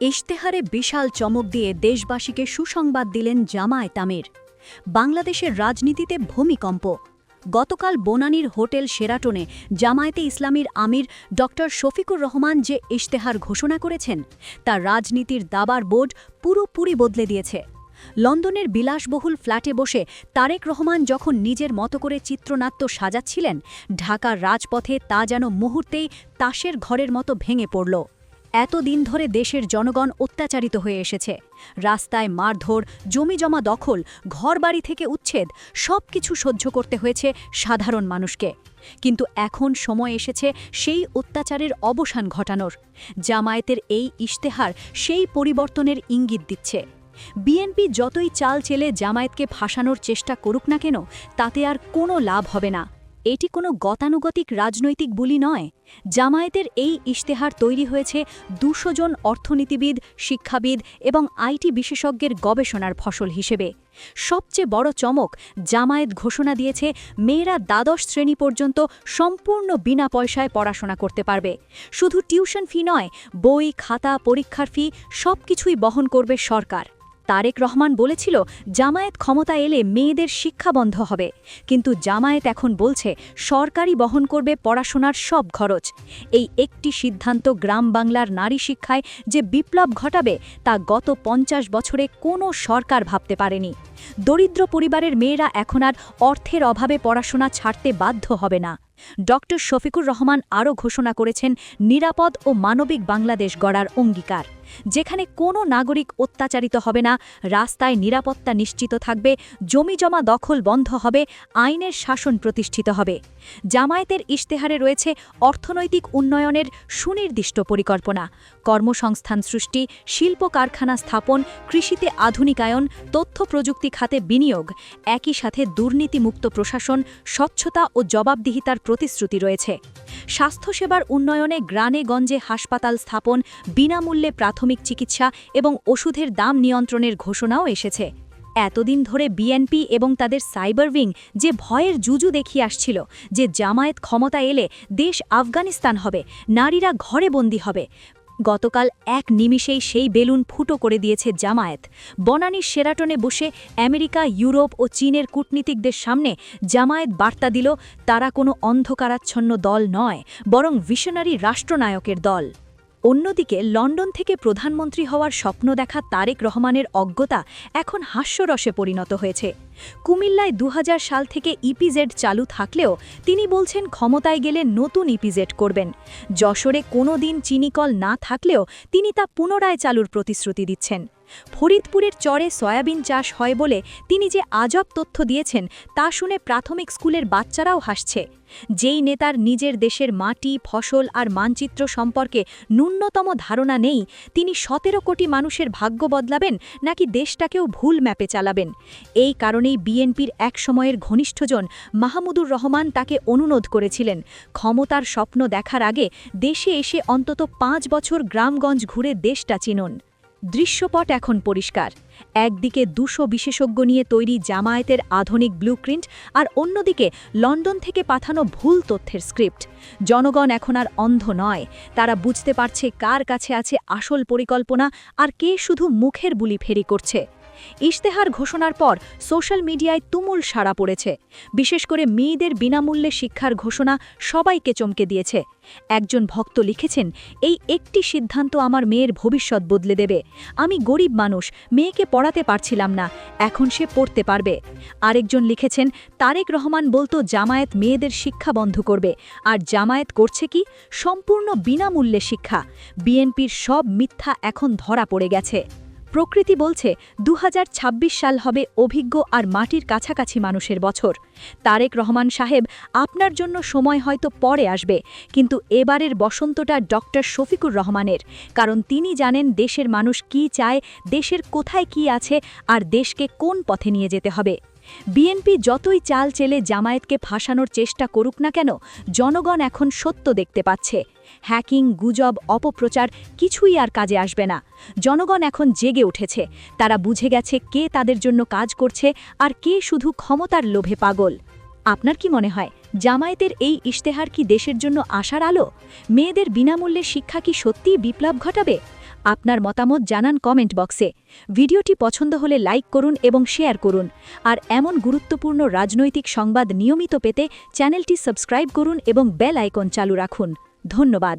ইশতেহারে বিশাল চমক দিয়ে দেশবাসীকে সুসংবাদ দিলেন জামায়াত আমির। বাংলাদেশের রাজনীতিতে ভূমিকম্প। গতকাল বনানীর হোটেল শেরাটনে জামায়াতে ইসলামীর আমির ড শফিকুর রহমান যে ইশতেহার ঘোষণা করেছেন তা রাজনীতির দাবার বোর্ড পুরোপুরি বদলে দিয়েছে। লন্ডনের বিলাসবহুল ফ্ল্যাটে বসে তারেক রহমান যখন নিজের মতো করে চিত্রনাট্য সাজাচ্ছিলেন, ঢাকার রাজপথে তা যেন মুহূর্তেই তাসের ঘরের মতো ভেঙে পড়ল। এতদিন ধরে দেশের জনগণ অত্যাচারিত হয়ে এসেছে। রাস্তায় মারধর, জমিজমা দখল, ঘরবাড়ি থেকে উচ্ছেদ সবকিছু সহ্য করতে হয়েছে সাধারণ মানুষকে। কিন্তু এখন সময় এসেছে সেই অত্যাচারের অবসান ঘটানোর। জামায়াতের এই ইশতেহার সেই পরিবর্তনের ইঙ্গিত দিচ্ছে। বিএনপি যতই চাল চেলে জামায়াতকে ফাঁসানোর চেষ্টা করুক না কেন, তাতে আর কোনো লাভ হবে না। এটি কোনো গতানুগতিক রাজনৈতিক বুলি নয়। জামায়াতের এই ইশতেহার তৈরি হয়েছে ২০০ জন অর্থনীতিবিদ, শিক্ষাবিদ এবং আইটি বিশেষজ্ঞের গবেষণার ফসল হিসেবে। সবচেয়ে বড় চমক, জামায়াত ঘোষণা দিয়েছে মেয়েরা দ্বাদশ শ্রেণী পর্যন্ত সম্পূর্ণ বিনা পয়সায় পড়াশোনা করতে পারবে। শুধু টিউশন ফি নয়, বই, খাতা, পরীক্ষার ফি সবকিছুই বহন করবে সরকার। তারেক রহমান বলেছিল জামায়াত ক্ষমতা এলে মেয়েদের শিক্ষা বন্ধ হবে, কিন্তু জামায়াত এখন বলছে সরকারই বহন করবে পড়াশোনার সব খরচ। এই একটি সিদ্ধান্ত গ্রাম বাংলার নারী শিক্ষায় যে বিপ্লব ঘটাবে তা গত ৫০ বছরে কোনো সরকার ভাবতে পারেনি। দরিদ্র পরিবারের মেয়েরা এখন আর অর্থের অভাবে পড়াশোনা ছাড়তে বাধ্য হবে না। ড শফিকুর রহমান আরও ঘোষণা করেছেন নিরাপদ ও মানবিক বাংলাদেশ গড়ার অঙ্গীকার, যেখানে কোনো নাগরিক অত্যাচারিত হবে না, রাস্তায় নিরাপত্তা নিশ্চিত থাকবে, জমিজমা দখল বন্ধ হবে, আইনের শাসন প্রতিষ্ঠিত হবে। জামায়াতের ইশতেহারে রয়েছে অর্থনৈতিক উন্নয়নের সুনির্দিষ্ট পরিকল্পনা, কর্মসংস্থান সৃষ্টি, শিল্প কারখানা স্থাপন, কৃষিতে আধুনিকায়ন, তথ্য প্রযুক্তি খাতে বিনিয়োগ, একই সাথে দুর্নীতিমুক্ত প্রশাসন, স্বচ্ছতা ও জবাবদিহিতার প্রতিশ্রুতি রয়েছে। স্বাস্থ্যসেবার উন্নয়নে গ্রামে গঞ্জে হাসপাতাল স্থাপন, বিনামূল্যে প্রাথমিক চিকিৎসা এবং ওষুধের দাম নিয়ন্ত্রণের ঘোষণাও এসেছে। এতদিন ধরে বিএনপি এবং তাদের সাইবার উইং যে ভয়ের জুজু দেখিয়ে আসছিল যে জামায়াত ক্ষমতা এলে দেশ আফগানিস্তান হবে, নারীরা ঘরে বন্দী হবে, গতকাল এক নিমিষেই সেই বেলুন ফুটো করে দিয়েছে জামায়াত। বনানীর শেরাটনে বসে আমেরিকা, ইউরোপ ও চীনের কূটনীতিকদের সামনে জামায়াত বার্তা দিল তারা কোনো অন্ধকারাচ্ছন্ন দল নয়, বরং ভিশনারি রাষ্ট্রনায়কের দল। অন্যদিকে লন্ডন থেকে প্রধানমন্ত্রী হওয়ার স্বপ্ন দেখা তারেক রহমানের অজ্ঞতা এখন হাস্যরসে পরিণত হয়েছে। কুমিল্লায় ২০০০ সাল থেকে ইপিজেড চালু থাকলেও তিনি বলছেন ক্ষমতায় গেলে নতুন ইপিজেড করবেন। যশোরে কোনো দিন চিনিকল না থাকলেও তিনি তা পুনরায় চালুর প্রতিশ্রুতি দিচ্ছেন। ফরিদপুরের চরে সয়াবিন চাষ হয় বলে তিনি যে আজব তথ্য দিয়েছেন তা শুনে প্রাথমিক স্কুলের বাচ্চারাও হাসছে। যেই নেতার নিজের দেশের মাটি, ফসল আর মানচিত্র সম্পর্কে ন্যূনতম ধারণা নেই, তিনি ১৭ কোটি মানুষের ভাগ্য বদলাবেন নাকি দেশটাকেও ভুল ম্যাপে চালাবেন? এই কারণেই বিএনপির এক সময়ের ঘনিষ্ঠজন মাহমুদুর রহমান তাকে অনুরোধ করেছিলেন ক্ষমতার স্বপ্ন দেখার আগে দেশে এসে অন্তত ৫ বছর গ্রামগঞ্জ ঘুরে দেশটা চিনুন। দৃশ্যপট এখন পরিষ্কার। একদিকে ২০০ বিশেষজ্ঞ নিয়ে তৈরি জামায়াতের আধুনিক ব্লুপ্রিন্ট, আর অন্যদিকে লন্ডন থেকে পাঠানো ভুল তথ্যের স্ক্রিপ্ট। জনগণ এখন আর অন্ধ নয়, তারা বুঝতে পারছে কার কাছে আছে আসল পরিকল্পনা আর কে শুধু মুখের বুলি ফেরি করছে। ইশতেহার ঘোষণার পর সোশ্যাল মিডিয়ায় তুমুল সাড়া পড়েছে। বিশেষ করে মেয়েদের বিনামূল্যে শিক্ষার ঘোষণা সবাইকে চমকে দিয়েছে। একজন ভক্ত লিখেছেন, এই একটি সিদ্ধান্ত আমার মেয়ের ভবিষ্যৎ বদলে দেবে। আমি গরিব মানুষ, মেয়েকে পড়াতে পারছিলাম না, এখন সে পড়তে পারবে। আরেকজন লিখেছেন, তারেক রহমান বলতো জামায়াত মেয়েদের শিক্ষা বন্ধ করবে, আর জামায়াত করছে কি? সম্পূর্ণ বিনামূল্যে শিক্ষা। বিএনপির সব মিথ্যা এখন ধরা পড়ে গেছে। প্রকৃতি বলছে ২০২৬ সাল হবে অভিজ্ঞ আর মাটির কাছাকাছি মানুষের বছর। তারেক রহমান সাহেব, আপনার জন্য সময় হয়তো পরে আসবে, কিন্তু এবারের বসন্তটা ড শফিকুর রহমানের, কারণ তিনি জানেন দেশের মানুষ কি চায়, দেশের কোথায় কি আছে আর দেশকে কোন পথে নিয়ে যেতে হবে। বিএনপি যতই চাল চেলে জামায়াতকে ফাঁসানোর চেষ্টা করুক না কেন, জনগণ এখন সত্য দেখতে পাচ্ছে। হ্যাকিং, গুজব, অপপ্রচার কিছুই আর কাজে আসবে না। জনগণ এখন জেগে উঠেছে, তারা বুঝে গেছে কে তাদের জন্য কাজ করছে আর কে শুধু ক্ষমতার লোভে পাগল। আপনার কি মনে হয়, জামায়াতের এই ইশতেহার কি দেশের জন্য আশার আলো? মেয়েদের বিনামূল্যে শিক্ষা কি সত্যিই বিপ্লব ঘটাবে? আপনার মতামত জানান কমেন্ট বক্সে। ভিডিওটি পছন্দ হলে লাইক করুন এবং শেয়ার করুন। আর এমন গুরুত্বপূর্ণ রাজনৈতিক সংবাদ নিয়মিত পেতে চ্যানেলটি সাবস্ক্রাইব করুন এবং বেল আইকন চালু রাখুন। ধন্যবাদ।